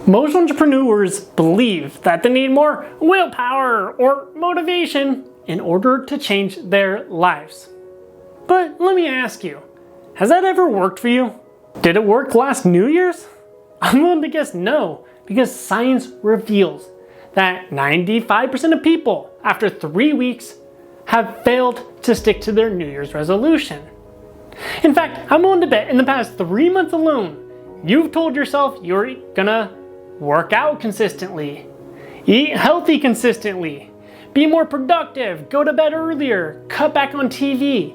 Most entrepreneurs believe that they need more willpower or motivation in order to change their lives. But let me ask you, has that ever worked for you? Did it work last New Year's? I'm willing to guess no, because science reveals that 95% of people after 3 weeks have failed to stick to their New Year's resolution. In fact, I'm willing to bet in the past 3 months alone, you've told yourself you're gonna work out consistently, eat healthy consistently, be more productive, go to bed earlier, cut back on TV,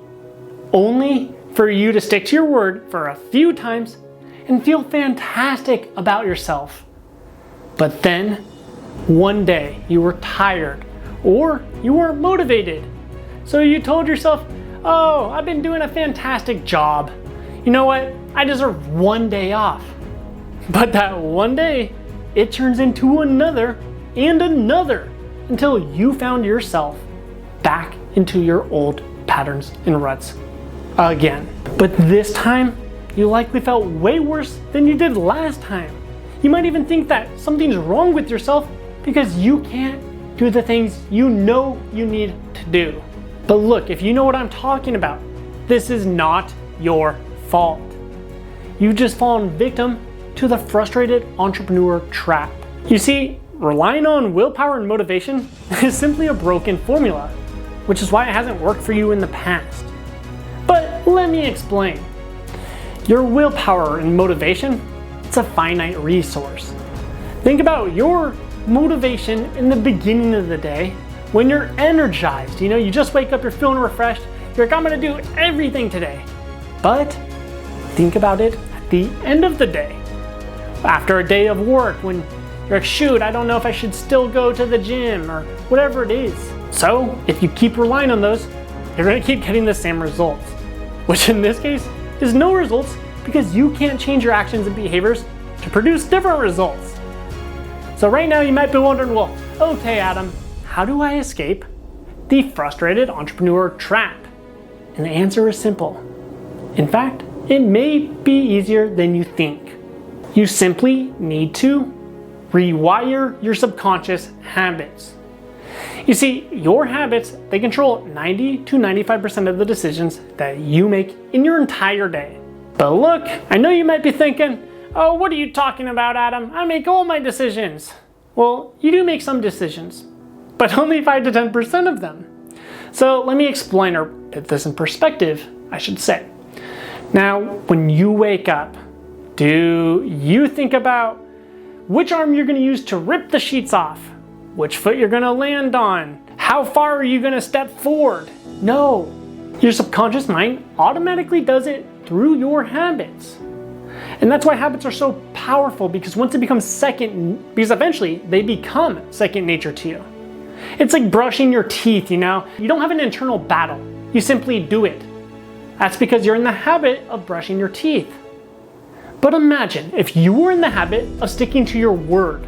only for you to stick to your word for a few times and feel fantastic about yourself. But then, one day you were tired or you weren't motivated. So you told yourself, oh, I've been doing a fantastic job. You know what? I deserve 1 day off. But that one day, it turns into another and another until you found yourself back into your old patterns and ruts again. But this time, you likely felt way worse than you did last time. You might even think that something's wrong with yourself because you can't do the things you know you need to do. But look, if you know what I'm talking about, this is not your fault. You've just fallen victim to the frustrated entrepreneur trap. You see, relying on willpower and motivation is simply a broken formula, which is why it hasn't worked for you in the past. But let me explain. Your willpower and motivation, it's a finite resource. Think about your motivation in the beginning of the day when you're energized. You just wake up, you're feeling refreshed, you're like, I'm gonna do everything today. But think about it at the end of the day. After a day of work, when you're like, shoot, I don't know if I should still go to the gym or whatever it is. So if you keep relying on those, you're gonna keep getting the same results, which in this case is no results because you can't change your actions and behaviors to produce different results. So right now you might be wondering, well, okay, Adam, how do I escape the frustrated entrepreneur trap? And the answer is simple. In fact, it may be easier than you think. You simply need to rewire your subconscious habits. You see, your habits, they control 90 to 95% of the decisions that you make in your entire day. But look, I know you might be thinking, oh, what are you talking about, Adam? I make all my decisions. Well, you do make some decisions, but only 5 to 10% of them. So let me explain, or put this in perspective, I should say. Now, when you wake up, do you think about which arm you're gonna use to rip the sheets off? Which foot you're gonna land on? How far are you gonna step forward? No, your subconscious mind automatically does it through your habits. And that's why habits are so powerful, because once it becomes because eventually they become second nature to you. It's like brushing your teeth, you don't have an internal battle, you simply do it. That's because you're in the habit of brushing your teeth. But imagine if you were in the habit of sticking to your word.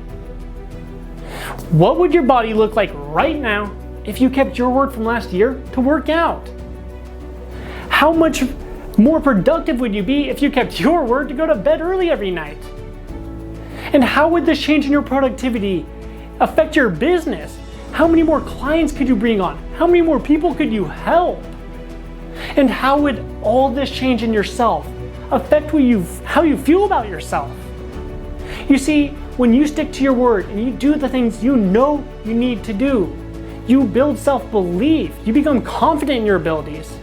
What would your body look like right now if you kept your word from last year to work out? How much more productive would you be if you kept your word to go to bed early every night? And how would this change in your productivity affect your business? How many more clients could you bring on? How many more people could you help? And how would all this change in yourself affect how you feel about yourself? You see, when you stick to your word and you do the things you know you need to do, you build self-belief, you become confident in your abilities.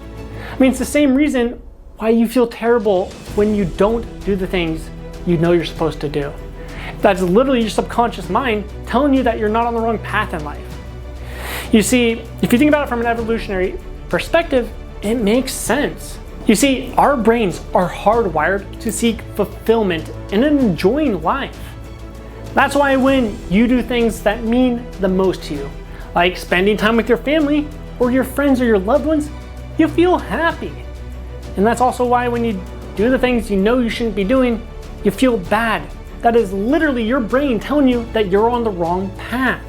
I mean, it's the same reason why you feel terrible when you don't do the things you know you're supposed to do. That's literally your subconscious mind telling you that you're not on the wrong path in life. You see, if you think about it from an evolutionary perspective, it makes sense. You see, our brains are hardwired to seek fulfillment and enjoying life. That's why when you do things that mean the most to you, like spending time with your family or your friends or your loved ones, you feel happy. And that's also why when you do the things you know you shouldn't be doing, you feel bad. That is literally your brain telling you that you're on the wrong path.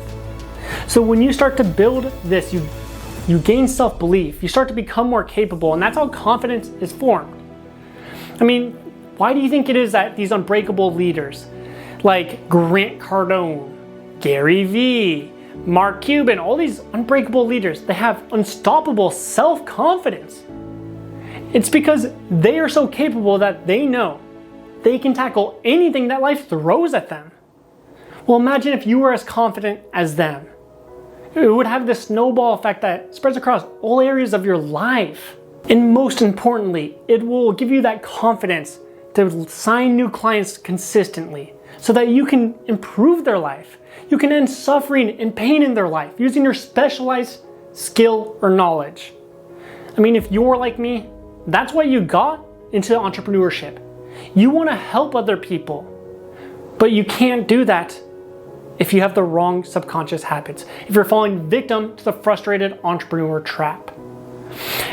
So when you start to build this, you gain self-belief, you start to become more capable, and that's how confidence is formed. I mean, why do you think it is that these unbreakable leaders, like Grant Cardone, Gary Vee, Mark Cuban, all these unbreakable leaders, they have unstoppable self-confidence. It's because they are so capable that they know they can tackle anything that life throws at them. Well, imagine if you were as confident as them. It would have this snowball effect that spreads across all areas of your life. And most importantly, it will give you that confidence to sign new clients consistently so that you can improve their life. You can end suffering and pain in their life using your specialized skill or knowledge. I mean, if you're like me, that's why you got into entrepreneurship. You want to help other people, but you can't do that if you have the wrong subconscious habits, if you're falling victim to the frustrated entrepreneur trap.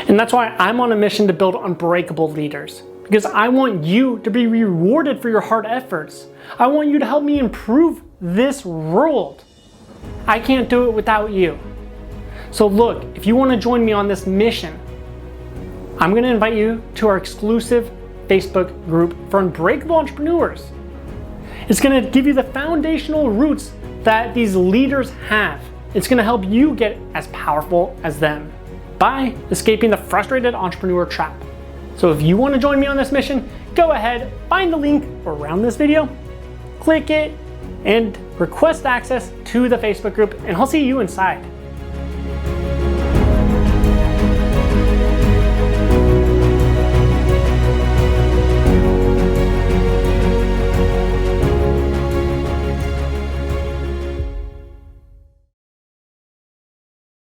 And that's why I'm on a mission to build unbreakable leaders, because I want you to be rewarded for your hard efforts. I want you to help me improve this world. I can't do it without you. So look, if you want to join me on this mission, I'm going to invite you to our exclusive Facebook group for unbreakable entrepreneurs. It's going to give you the foundational roots that these leaders have. It's going to help you get as powerful as them by escaping the frustrated entrepreneur trap. So if you want to join me on this mission, go ahead, find the link around this video, click it, and request access to the Facebook group, and I'll see you inside.